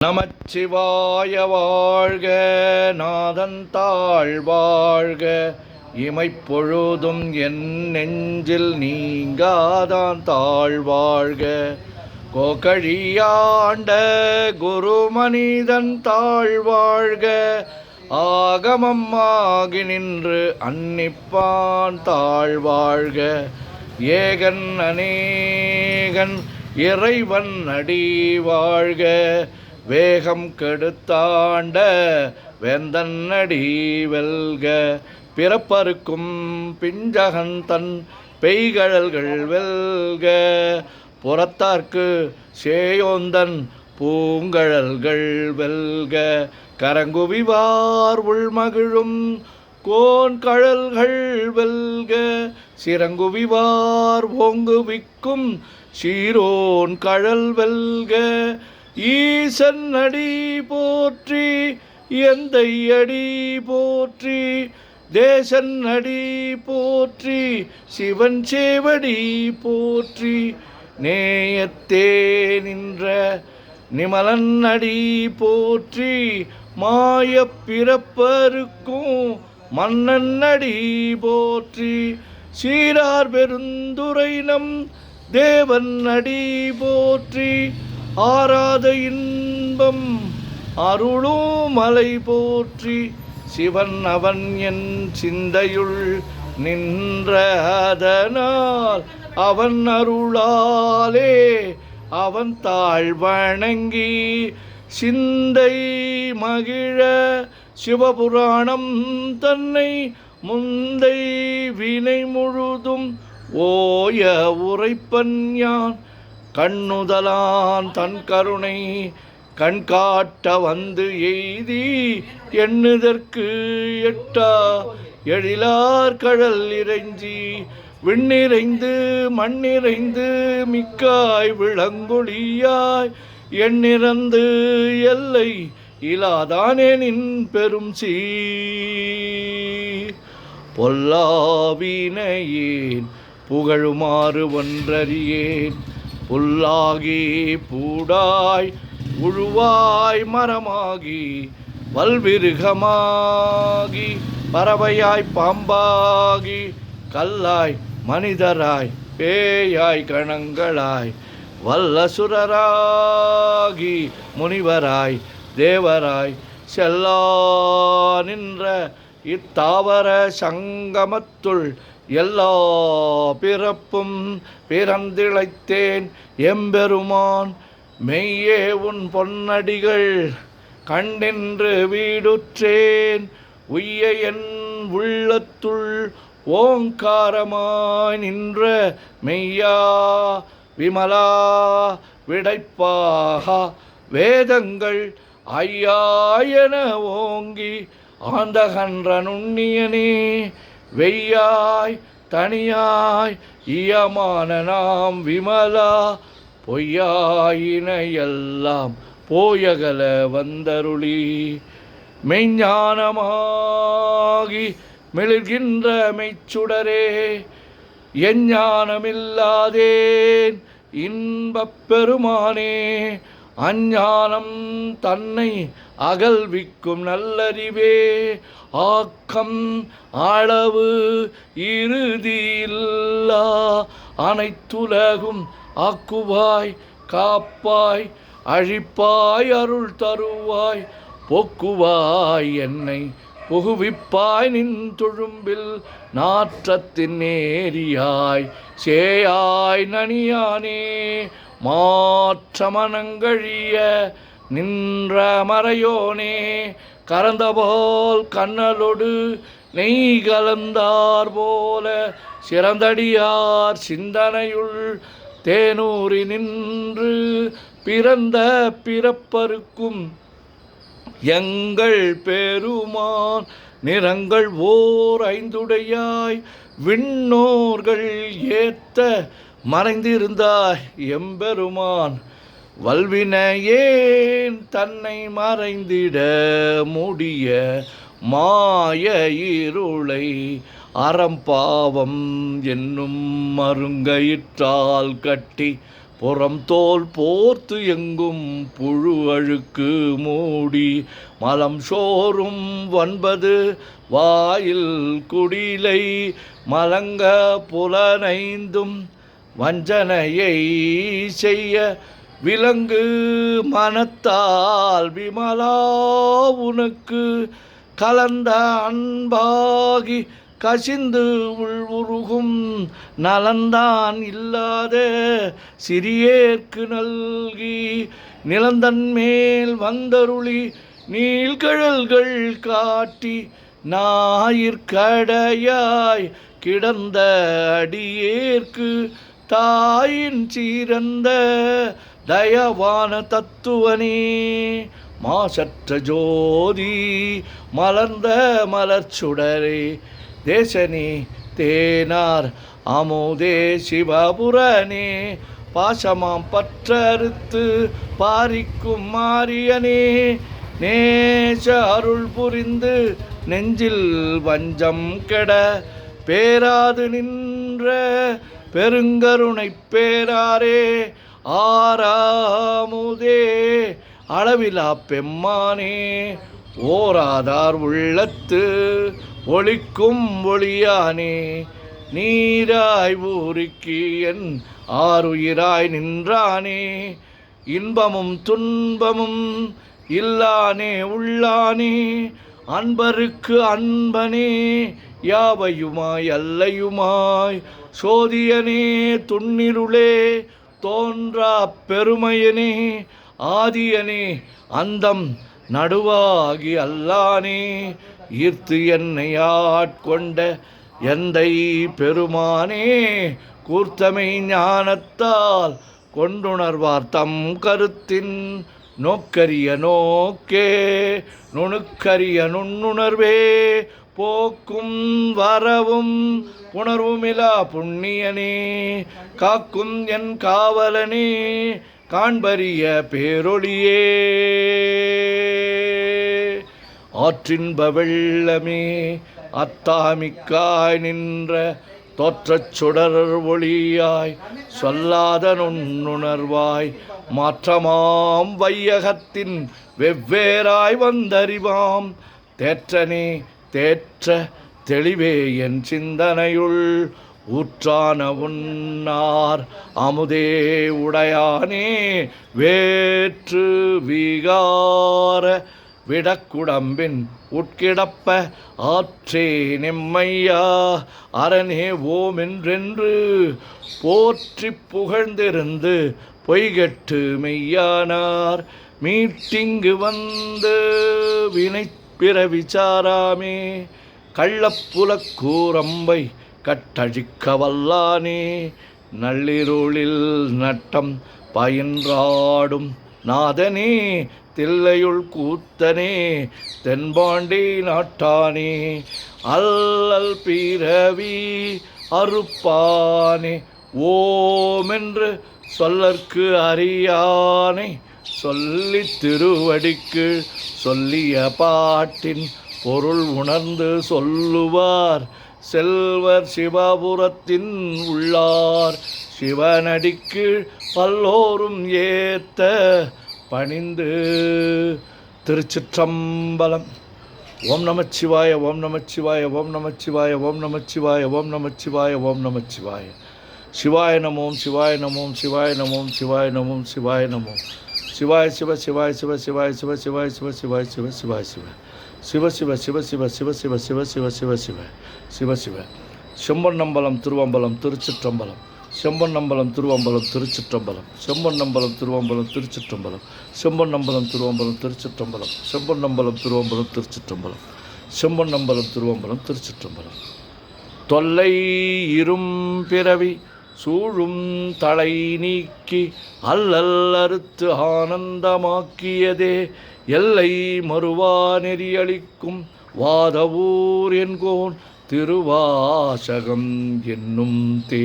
நமச்சிவாய வாழ்க, நாதன் தாழ் வாழ்க, இமைப்பொழுதும் என் நெஞ்சில் நீங்காதான் தாழ் வாழ்க. கோகழியாண்ட குருமனிதன் தாழ் வாழ்க, ஆகமம் ஆகி நின்று அன்னிப்பான் தாழ் வாழ்க. ஏகன் அநேகன் இறைவன் அடி வாழ்க, வேகம் கெடுத்தாண்ட வேந்தன் அடி வெல்க. பிறப்பருக்கும் பிஞ்சகன் தன் பெய்கழல்கள் வெல்க, புறத்தார்க்கு சேயோந்தன் பூங்கழல்கள் வெல்க. கரங்குவிவார் உள்மகிழும் கோன்கழல்கள் வெல்க, சிறங்குவிவார் ஓங்குவிக்கும் சீரோன் கழல் வெல்க. ஈசன் அடி போற்றி, எந்தை அடி போற்றி, தேசன் அடி போற்றி, சிவன் சேவடி போற்றி. நேயத்தே நின்ற நிமலன் அடி போற்றி, மாயப் பிறப்பருக்கும் மன்னன் அடி போற்றி. சீரார் பெருந்துரை நம் தேவன் அடி போற்றி, ஆராத இன்பம் அருளும் மலை போற்றி. சிவன் அவன் என் சிந்தையுள் நின்ற அதனால், அவன் அருளாலே அவன் தாழ் வணங்கி சிந்தை மகிழ சிவபுராணம் தன்னை முந்தை வினை முழுதும் ஓய உரைப்பன் யான். கண்ணுதலான் தன் கருணை கண்காட்ட வந்து எய்தி, எண்ணுதற்கு எட்டா எழிலார் கழல் இறைஞ்சி, விண்ணிறைந்து மண்ணிறைந்து மிக்காய் விளங்கொழியாய், எண்ணிறந்து எல்லை இலாதானே நின் பெரும் சீர். பொல்லாவினையேன் புகழுமாறு ஒன்றறியேன், புல்லாகி பூடாய் உழுவாய் மரமாகி வல்விருகமாகி பறவையாய் பாம்பாகி கல்லாய் மனிதராய் பேயாய் கணங்களாய் வல்லசுரராகி முனிவராய் தேவராய் செல்லா நின்ற இத்தாவர சங்கமத்துள் எல்லா பிறப்பும் பிறந்திழைத்தேன் எம்பெருமான். மெய்யே உன் பொன்னடிகள் கண்டின்று வீடுற்றேன், உய்ய என் உள்ளத்துள் ஓங்காரமாய் நின்ற மெய்யா விமலா விடைப்பாகா. வேதங்கள் ஐயாயன ஓங்கி ஆந்தகன்ற நுண்ணியனே, வெய்யாய் தனியாய் இயமான நாம் விமலா. பொய்யாயினையெல்லாம் போயகல வந்தருளி, மெய்ஞானமாகி மிளிர்கின்ற மெய்ச்சுடரே, எஞ்ஞானமில்லாதேன் இன்பப் பெருமானே. அஞ்ஞானம் தன்னை அகல்விக்கும் நல்லறிவே, ஆக்கம் அளவு இறுதியில்லா அனைத்துலகும் ஆக்குவாய் காப்பாய் அழிப்பாய் அருள் தருவாய், போக்குவாய் என்னை புகுவிப்பாய் நின் துழும்பில் நாற்றத்தின் நேரியாய் சேயாய் நனியானே. மாற்ற மனங்கழிய நின்ற மறையோனே, கறந்தபோல் கண்ணலொடு நெய் கலந்தார் போல சிறந்தடியார் சிந்தனையுள் தேனூரி நின்று பிறந்த பிறப்பருக்கும் எங்கள் பெருமான். நிறங்கள் ஓர் ஐந்துடையாய் விண்ணோர்கள் ஏத்த மறைந்திருந்தாய் எம்பெருமான். வல்வினையேன் தன்னை மறைந்திட முடிய மாய இருளை அறம்பாவம் என்னும் மருங்கயிற்றால் கட்டி புறம் தோல் போர்த்து எங்கும் புழு அழுக்கு மூடி மலம் சோறும் 9 வாயில் குடிலை மலங்க புலனைந்தும் வஞ்சனையை செய்ய விலங்கு மனத்தால் விமலா உனக்கு கலந்த அன்பாகி கசிந்து உருகும் நலந்தான் இல்லாத சிறியேற்கு நல்கி நிலந்தன் மேல் வந்தருளி நீள்கழல்கள் காட்டி ஞாயிற்கடையாய் கிடந்த அடியேற்கு தாயின் சீரந்த தயவான தத்துவனே மாசற்ற ஜோதி மலர்ந்த மலர்ச்சுடரே தேசனே தேனார் அமுதே சிவபுரனே பாசமாம் பற்றறுத்து பாரிக்கும் மாரியனே நேச அருள் புரிந்து நெஞ்சில் வஞ்சம் கெட பேராது நின்ற பெருங்கருணை பேராரே ஆறாமுதே அளவிலா பெம்மானே ஓராதார் உள்ளத்து ஒளிக்கும் ஒளியானே நீராய் ஊருக்கி என் ஆறுயிராய் நின்றானே இன்பமும் துன்பமும் இல்லானே உள்ளானே அன்பருக்கு அன்பனே யாவையுமாய் அல்லையுமாய் சோதியனே துன்னிருளே தோன்றா பெருமையனே ஆதியனே அந்தம் நடுவாகி அல்லானே ஈர்த்து என்னை ஆட்கொண்ட எந்தை பெருமானே கூர்த்தமை ஞானத்தால் கொண்டுணர்வார் தம் கருத்தின் நோக்கரிய நோக்கே நுணுக்கரிய நுண்ணுணர்வே போக்கும் வரவும் புணர்வுமிலா புண்ணியனே காக்கும் என் காவலனே காண்பரிய பேரொளியே ஆற்றின்ப வெள்ளமே அத்தாமிக்காய் நின்ற தோற்றச் சுடர் ஒளியாய் சொல்லாத நுண்ணுணர்வாய் மாற்றமாம் வையகத்தின் வெவ்வேறாய் வந்தறிவாம் தேற்றனே தேற்ற தெளிவே என் சிந்தனையுள் ஊற்றான உன்னார் அமுதே உடையானே வேற்று விகார விடக்குடம்பின் உட்கிடப்ப ஆற்றே நெம்மையா அரணே ஓமென்றென்று போற்றி புகழ்ந்திருந்து பொய்கெட்டு மெய்யானார் மீட்டிங்கு வந்து வினை பிறவிச்சாராமே கள்ளப்புலக் கூரம்பை கட்டழிக்க வல்லானே நள்ளிருளில் நட்டம் பயின்றாடும் நாதனே தில்லையுள் கூத்தனே தென்பாண்டி நாட்டானே அல்லல் பிறவி அறுப்பானே ஓமென்று சொல்லற்கு அறியானை சொல்லி திருவடிக்கு சொல்லிய பாட்டின் பொருள் உணர்ந்து சொல்லுவார் செல்வர் சிவபுரத்தின் உள்ளார் சிவனடிக்கு பல்லோரும் ஏத்த பணிந்து. திருச்சிற்றம்பலம். ஓம் நமச்சிவாய ஓம் நமச்சிவாய ஓம் நமச்சிவாய ஓம் நமச்சிவாய ஓம் நமச்சிவாய ஓம் நமச்சிவாய. சிவாய நமோம் சிவாய நமோம் சிவாய நமோம் சிவாய நமோம் சிவாய நமோம். சிவாய சிவ சிவாய சிவ சிவாய சிவ சிவாய சிவ சிவாய சிவ சிவாய சிவ சிவ சிவ சிவ சிவ சிவ சிவ சிவ சிவ சிவ சிவ சிவ சிவ. செம்பொன்னம்பலம் திருவம்பலம் திருச்சிற்றம்பலம். செம்பொன்னம்பலம் திருவம்பலம் திருச்சிற்றம்பலம். செம்பொன்னம்பலம் திருவம்பலம் திருச்சிற்றம்பலம். செம்பொன்னம்பலம் திருவம்பலம் திருச்சிற்றம்பலம். செம்பொன்னம்பலம் திருவம்பலம் திருச்சிற்றம்பலம். செம்பொன்னம்பலம் திருவம்பலம் திருச்சிற்றம்பலம். தொல்லை இரும் பிறவி சூழும் தலை நீக்கி அல்லல் அறுத்து ஆனந்தமாக்கியதே எல்லை மறுவா நெறியளிக்கும் வாதவூர் என்கோன் திருவாசகம் என்னும் தே.